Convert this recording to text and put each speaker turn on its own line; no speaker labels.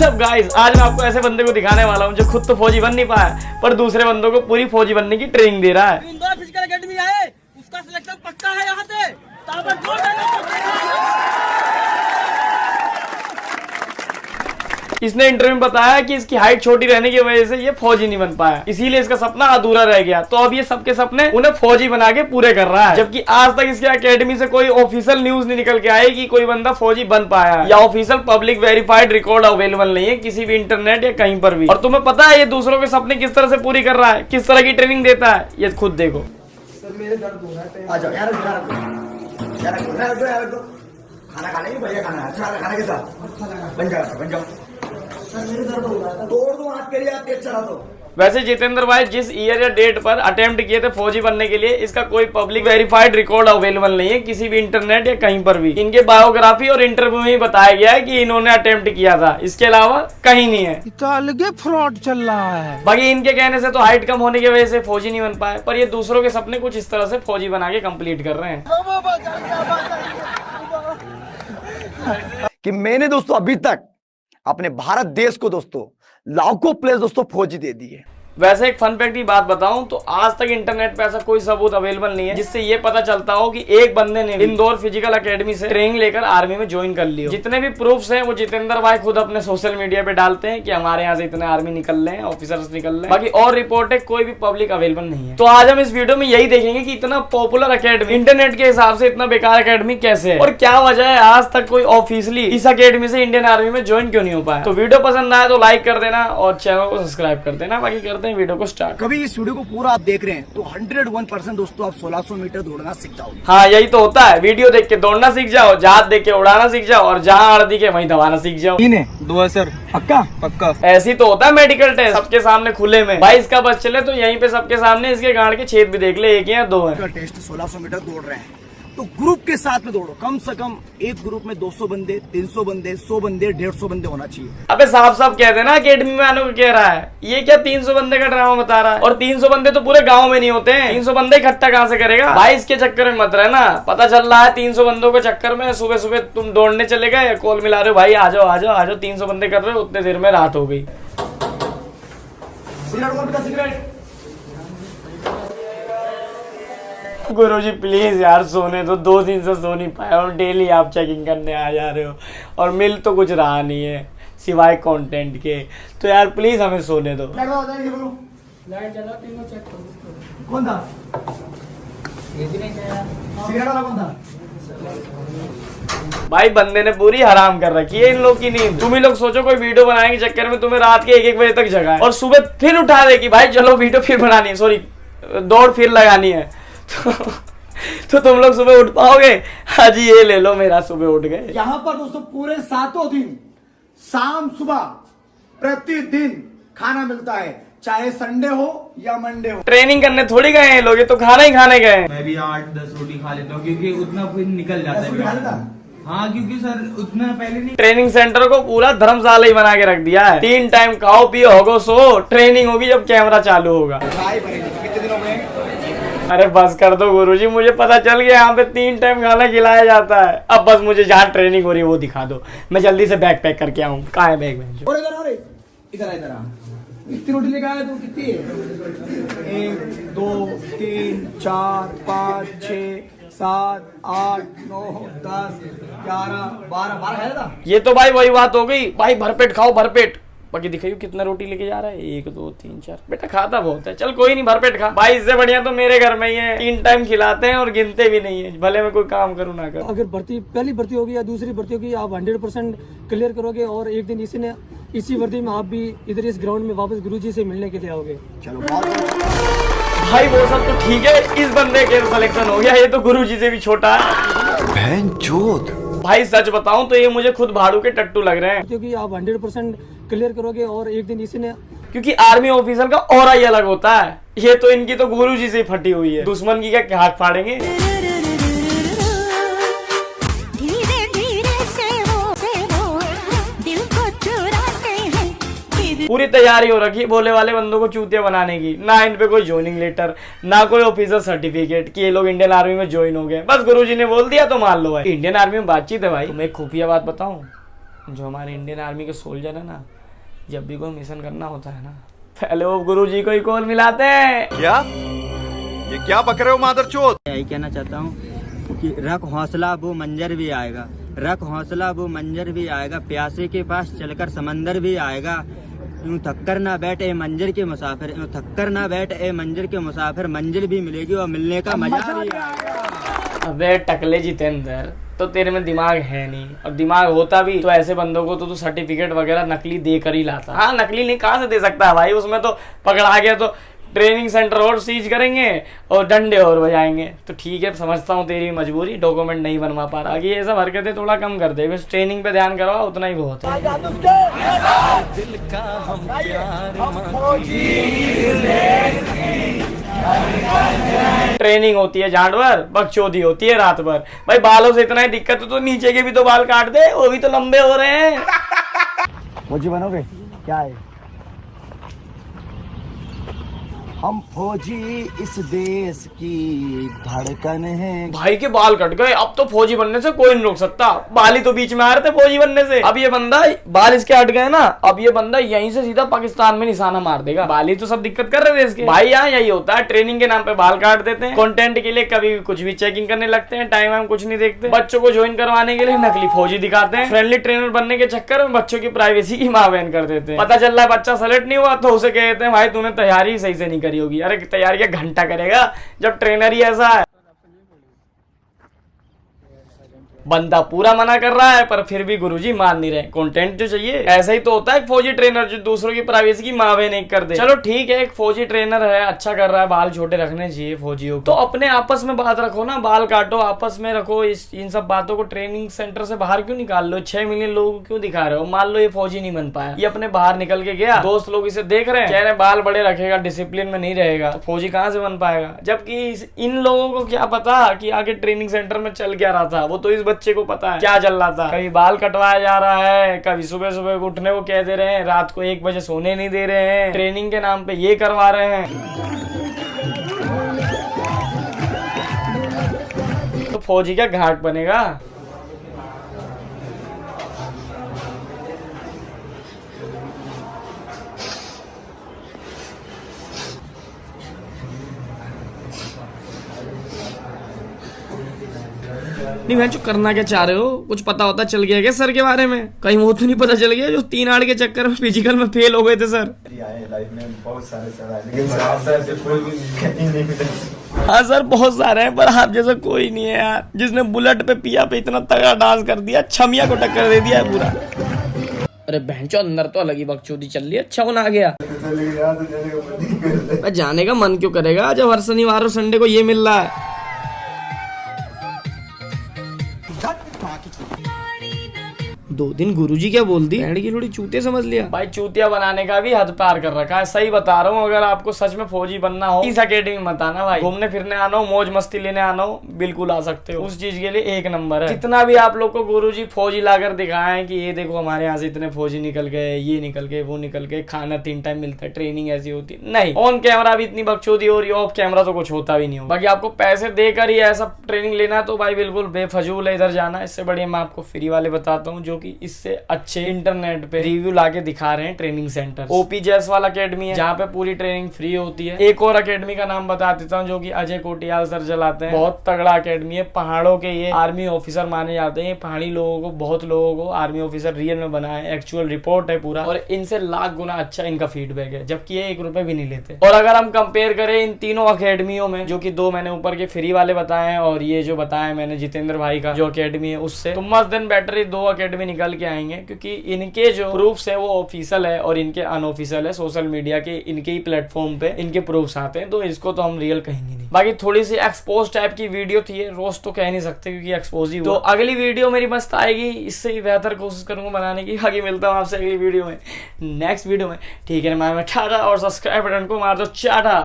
WhatsApp guys, आज मैं आपको ऐसे बंदे को दिखाने वाला हूँ जो खुद तो फौजी बन नहीं पाया पर दूसरे बंदों को पूरी फौजी बनने की ट्रेनिंग दे रहा है।
इंदौर फिजिकल एकेडमी है, उसका सिलेक्शन पक्का है। यहाँ से ताबड़तोड़
इसने इंटरव्यू में बताया कि इसकी हाइट छोटी रहने की वजह से ये फौजी नहीं बन पाया, इसीलिए इसका सपना अधूरा रह गया। तो अब ये सबके सपने उन्हें फौजी बना के पूरे कर रहा है, जबकि आज तक इसके एकेडमी से कोई ऑफिशियल न्यूज नहीं निकल के आई कि कोई बंदा फौजी बन पाया या official public verified record available नहीं है किसी भी इंटरनेट या कहीं पर भी। और तुम्हें पता है ये दूसरों के सपने किस तरह से पूरी कर रहा है, किस तरह की ट्रेनिंग देता है, ये खुद देखो।
खाना खाने की बढ़िया खाना है, अच्छा खाना के साथ बन जाओ। तोड़ दो हाथ के लिए आप तेज चला दो।
वैसे जितेंद्र भाई जिस ईयर या डेट पर अटेम्प्ट किए थे फौजी बनने के लिए, इसका कोई पब्लिक वेरीफाइड रिकॉर्ड अवेलेबल नहीं है किसी भी इंटरनेट या कहीं पर भी। इनके बायोग्राफी और इंटरव्यू में ही बताया गया है कि इन्होंने अटेम्प्ट किया था, इसके अलावा कहीं नहीं है।
तो अलग फ्रॉड चल रहा है।
बाकी इनके कहने से तो हाइट कम होने की वजह से फौजी नहीं बन पाए, पर ये दूसरों के सपने कुछ इस तरह से फौजी बना के कंप्लीट कर रहे हैं
कि मैंने दोस्तों अभी तक अपने भारत देश को दोस्तों लाखों प्लेस दोस्तों फौजी दे दिए।
वैसे एक फन फैक्ट की बात बताऊं तो आज तक इंटरनेट पे ऐसा कोई सबूत अवेलेबल नहीं है जिससे ये पता चलता हो कि एक बंदे ने इंदौर फिजिकल एकेडमी से ट्रेनिंग लेकर आर्मी में ज्वाइन कर लिया। जितने भी प्रूफ्स हैं वो जितेंद्र भाई खुद अपने सोशल मीडिया पे डालते हैं कि हमारे यहाँ से इतने आर्मी निकल रहे हैं, ऑफिसर्स निकल रहे हैं। बाकी और रिपोर्ट है कोई भी पब्लिक अवेलेबल नहीं है। तो आज हम इस वीडियो में यही देखेंगे कि इतना पॉपुलर अकेडमी इंटरनेट के हिसाब से इतना बेकार अकेडमी कैसे है और क्या वजह है आज तक कोई ऑफिशियली इस अकेडमी से इंडियन आर्मी में ज्वाइन क्यों नहीं हो पाया। तो वीडियो पसंद आए तो लाइक कर देना और चैनल को सब्सक्राइब कर देना। बाकी करते हैं वीडियो को स्टार्ट।
कभी इस वीडियो को पूरा आप देख रहे हैं तो 101% दोस्तों आप 1600 मीटर दौड़ना सीख जाओगे।
हाँ यही तो होता है, वीडियो देख के दौड़ना सीख जाओ, जहाज देख के उड़ाना सीख जाओ और जहाँ अड़ दिखे वहीं दबाना सीख जाओ।
2 है सर, पक्का।
ऐसी तो होता है मेडिकल टेस्ट सबके सामने खुले में। भाई इसका बस चले तो यहीं पे सबके सामने इसके गांड के छेद भी देख ले, एक या दो है।
टेस्ट 1600 मीटर दौड़ रहे हैं तो ग्रुप के साथ में दौड़ो। कम से कम एक ग्रुप में 200 बंदे, 300 बंदे, 100 बंदे, 150 बंदे होना चाहिए।
अबे साफ साफ कह देना अकेडमी में आने को कह रहा है, ये क्या 300 बंदे का ड्रामा बता रहा है। और 300 बंदे तो पूरे गांव में नहीं होते हैं, 300 बंदे इकट्ठा कहाँ से करेगा भाई। इसके चक्कर में मत रहना, पता चल रहा है 300 बंदों के चक्कर में सुबह सुबह तुम दौड़ने चले गए, कॉल मिला रहे हो भाई आ जाओ 300 बंदे कर रहे हो, उतने देर में रात हो गई। गुरुजी प्लीज यार सोने दो, 2 दिन से सो नहीं पाया और डेली आप चेकिंग करने आ जा रहे हो और मिल तो कुछ रहा नहीं है सिवाय कंटेंट के। तो यार प्लीज हमें सोने दो।
कौन था? सिगरेट वाला कौन था?
भाई बंदे ने पूरी हराम कर रखी है इन लोग की नींद। तुम ही लोग सोचो कोई वीडियो बनाने के चक्कर में तुम्हें रात के 1-1 बजे तक जगाए और सुबह फिर उठा दे कि भाई चलो वीडियो फिर बनानी है, सॉरी दौड़ फिर लगानी है। तो तुम लोग सुबह उठ पाओगे? हाँ जी ये ले लो मेरा सुबह उठ गए।
यहाँ पर दोस्तों पूरे 7 दिन शाम सुबह प्रतिदिन खाना मिलता है, चाहे संडे हो या मंडे हो।
ट्रेनिंग करने थोड़ी गए हैं लोग, ये तो खाना ही खाने गए हैं।
मैं भी 8-10 रोटी खा लेता हूँ क्योंकि उतना फिर निकल जाता है। हाँ क्योंकि सर उतना पहले नहीं। ट्रेनिंग
सेंटर को पूरा धर्मशाला ही बना के रख दिया है, 3 टाइम खाओ पियो होगो सो, ट्रेनिंग होगी जब कैमरा चालू होगा।
कितने दिनों में?
अरे बस कर दो गुरुजी, मुझे पता चल गया यहाँ पे 3 टाइम खाना खिलाया जाता है। अब बस मुझे जहाँ ट्रेनिंग हो रही है वो दिखा दो, मैं जल्दी से बैग पैक करके आऊँ। कहाँ है बैग?
इधर कितनी रोटी लेकर आया तू? कितनी है? 1 2 3 4 5 6 7 8 9 10 11 12 खाया था।
ये तो भाई वही बात हो गई, भाई भरपेट खाओ भरपेट। बाकी दिखाइयो कितना रोटी लेके जा रहा है, 1 2 3 4। बेटा खाता बहुत है, चल कोई नहीं भरपेट खा। भाई इससे बढ़िया तो मेरे घर में ही है, 3 टाइम खिलाते हैं और गिनते भी नहीं है, भले मैं कोई काम करूँ ना करूँ।
अगर पहली भर्ती होगी या दूसरी भर्ती होगी आप 100% क्लियर करोगे और एक दिन इसी वर्दी में आप भी इधर इस ग्राउंड में वापस गुरुजी से मिलने के लिए आओगे।
चलो
भाई वो सब तो ठीक है, इस बंदे के सिलेक्शन हो गया, ये तो गुरुजी से भी छोटा है। भाई सच बताऊं तो ये मुझे खुद भाड़ू के टट्टू लग रहे हैं,
क्योंकि आप 100% क्लियर करोगे और एक दिन
क्योंकि आर्मी ऑफिसर का ऑरा ही अलग होता है। ये तो इनकी तो गुरुजी से फटी हुई है, दुश्मन की क्या हाथ फाड़ेंगे। पूरी तैयारी हो रखी है भोले वाले बंदों को चूतिया बनाने की, ना इन पे कोई ज्वाइनिंग लेटर ना कोई ऑफिसर सर्टिफिकेट कि ये लोग इंडियन आर्मी में ज्वाइन हो गए। बस गुरुजी ने बोल दिया तो मान लो भाई। इंडियन आर्मी में बातचीत है भाई। तुम्हें एक खुफिया बात बताऊं, जो हमारे इंडियन आर्मी के सोल्जर है ना, जब भी कोई मिशन करना होता है ना, पहले वो गुरुजी को ही कॉल मिलाते हैं।
क्या ये क्या बक रहे हो मादरचोद?
यही कहना चाहता हूँ कि रख हौसला वो मंजर भी आएगा, रख हौसला वो मंजर भी आएगा, प्यासे के पास चलकर समंदर भी आएगा। यूं थक्कर ना बैठ ए मंजर के मुसाफिर, यूं थक्कर ना बैठ ए मंजर के मुसाफिर, मंजिल भी मिलेगी और मिलने का मजा भी आएगा।
अबे टकले जितेंद्र, तो तेरे में दिमाग है नहीं, और दिमाग होता भी तो ऐसे बंदों को तो तू सर्टिफिकेट वगैरह नकली दे कर ही लाता। हाँ, नकली नहीं कहाँ से दे सकता है भाई, उसमें तो पकड़ा गया तो ट्रेनिंग सेंटर और सीज करेंगे और डंडे और बजाएंगे। तो ठीक है, समझता हूँ तेरी मजबूरी, डॉक्यूमेंट नहीं बनवा पा रहा, कि ये सब हरकतें थोड़ा कम कर दे, बस ट्रेनिंग पे ध्यान करवा, उतना ही बहुत है। ट्रेनिंग होती है जानवर, बकचोदी होती है रात भर। भाई बालों से इतना ही दिक्कत है तो नीचे के भी तो बाल काट दे, वो भी तो लंबे हो रहे हैं।
फौजी बनोगे? क्या है? हम फौजी इस देश की धड़कन है।
भाई के बाल कट गए, अब तो फौजी बनने से कोई नहीं रोक सकता। बाल ही तो बीच में आ रहे थे फौजी बनने से। अब ये बंदा, बाल इसके हट गए ना, अब ये बंदा यहीं से सीधा पाकिस्तान में निशाना मार देगा। बाल ही तो सब दिक्कत कर रहे थे इसके। भाई यहाँ यही होता है, ट्रेनिंग के नाम पे बाल काट देते हैं, कंटेंट के लिए कभी भी कुछ भी चेकिंग करने लगते हैं, टाइम वाइम कुछ नहीं देखते। बच्चों को ज्वाइन करवाने के लिए नकली फौजी दिखाते हैं, फ्रेंडली ट्रेनर बनने के चक्कर में बच्चों की प्राइवेसी की मां बहन कर देते हैं। पता चल रहा है बच्चा सेलेक्ट नहीं हुआ तो उसे कहते हैं भाई तूने तैयारी सही से नहीं करी होगी। अरे तैयारी क्या घंटा करेगा जब ट्रेनर ही ऐसा है। बंदा पूरा मना कर रहा है पर फिर भी गुरुजी मान नहीं रहे, कंटेंट जो चाहिए। ऐसा ही तो होता है फौजी ट्रेनर जो दूसरों की प्राइवेसी की मावे नहीं कर दे। चलो ठीक है, एक फौजी ट्रेनर है, अच्छा कर रहा है, बाल छोटे रखने चाहिए फौजियों को, तो अपने आपस में बात रखो ना, बाल काटो आपस में रखो। इन सब बातों को ट्रेनिंग सेंटर से बाहर क्यों निकाल लो? 6 मिलियन लोगों को क्यों दिखा रहे हो? मान लो ये फौजी नहीं बन पाया, ये अपने बाहर निकल के गया, दोस्त लोग इसे देख रहे हैं, कह रहे बाल बड़े रखेगा, डिसिप्लिन में नहीं रहेगा, तो फौजी कहाँ से बन पाएगा? जबकि इन लोगों को क्या पता कि आगे ट्रेनिंग सेंटर में चल क्या रहा था, वो तो इस बच्चे को पता है क्या चल रहा था। कभी बाल कटवाया जा रहा है, कभी सुबह सुबह उठने को कह दे रहे हैं, रात को 1 बजे सोने नहीं दे रहे हैं, ट्रेनिंग के नाम पे ये करवा रहे हैं। तो फौजी क्या घाट बनेगा? नहीं मैं जो करना क्या चाह रहे हो, कुछ पता होता चल गया क्या सर के बारे में? कहीं वो तो नहीं पता चल गया जो 3 आड़ के चक्कर में फिजिकल में फेल हो गए थे सर?
लाइफ में बहुत सारे सर आए, लेकिन सर से कोई भी कहीं नहीं मिला।
हाँ सर बहुत सारे हैं, पर आप जैसा कोई नहीं है यार, जिसने बुलेट पे पिया पे इतना तगड़ा डांस कर दिया, छमिया को टक्कर दे दिया है पूरा। अरे बहनचोद अंदर तो अलग ही बकचोदी चल रही है। अच्छा कौन आ गया? जाने का मन क्यों करेगा जब हर शनिवार और संडे को ये मिल रहा है। 2 दिन गुरुजी क्या बोल दी, की थोड़ी चूतिया समझ लिया। भाई चूतिया बनाने का भी हद पार कर रखा है, सही बता रहा हूँ। अगर आपको सच में फौजी बनना हो, इस अकेडमी मत आना भाई, घूमने फिरने आना हो, मौज मस्ती लेने आना हो, बिल्कुल आ सकते हो, उस चीज के लिए 1 नंबर है। जितना भी आप लोग को गुरुजी फौजी लाकर दिखाए कि ये देखो हमारे यहाँ से इतने फौजी निकल गए, ये निकल गए, वो निकल गए, खाना 3 टाइम मिलता है, ट्रेनिंग ऐसी होती है, नहीं। ऑन कैमरा भी इतनी बकचोदी हो रही है, ऑफ कैमरा तो कुछ होता भी नहीं हो। बाकी आपको पैसे देकर ही ऐसा ट्रेनिंग लेना तो भाई बिल्कुल बेफजूल है इधर जाना। इससे बढ़िया मैं आपको फ्री वाले बताता हूँ, जो कि इससे अच्छे इंटरनेट पे रिव्यू लाके दिखा रहे हैं training centre. OP Jaiswal academy है, जहाँ पे पूरी ट्रेनिंग फ्री होती है। एक और अकेडमी का नाम बता देता हूँ, जो कि अजय कोटियाल सर चलाते हैं, बहुत तगड़ा अकेडमी है। पहाड़ों के ये आर्मी ऑफिसर माने जाते हैं, पहाड़ी लोगों को, बहुत लोगों को आर्मी ऑफिसर रियल में बनाए, एक्चुअल रिपोर्ट है पूरा, और इनसे लाख गुना अच्छा इनका फीडबैक है, जबकि ये 1 रुपए भी नहीं लेते। और अगर हम कंपेयर करें इन तीनों अकेडमियों में, जो कि 2 मैंने ऊपर के फ्री वाले बताए हैं, और ये जो बताया मैंने जितेंद्र भाई का जो अकेडमी है, उससे तो मस्त दिन बेटर 2 अकेडमी निकल के आएंगे, क्योंकि इनके जो प्रूफ्स है वो ऑफिशियल है और इनके अनऑफिशियल है। सोशल मीडिया के इनके ही प्लेटफॉर्म पे इनके प्रूफ्स आते हैं, तो इसको तो हम रियल कहेंगे नहीं। बाकी थोड़ी सी एक्सपोज टाइप की वीडियो थी, रोज तो कह नहीं सकते क्योंकि एक्सपोज ही हुआ। तो अगली वीडियो मेरी मस्त आएगी, इससे ही बेहतर कोशिश करूंगा बनाने की। आगे मिलता हूँ आपसे अगली वीडियो में, नेक्स्ट वीडियो में, ठीक है ना? मैं टाटा, और सब्सक्राइब बटन को मार दो चाटा।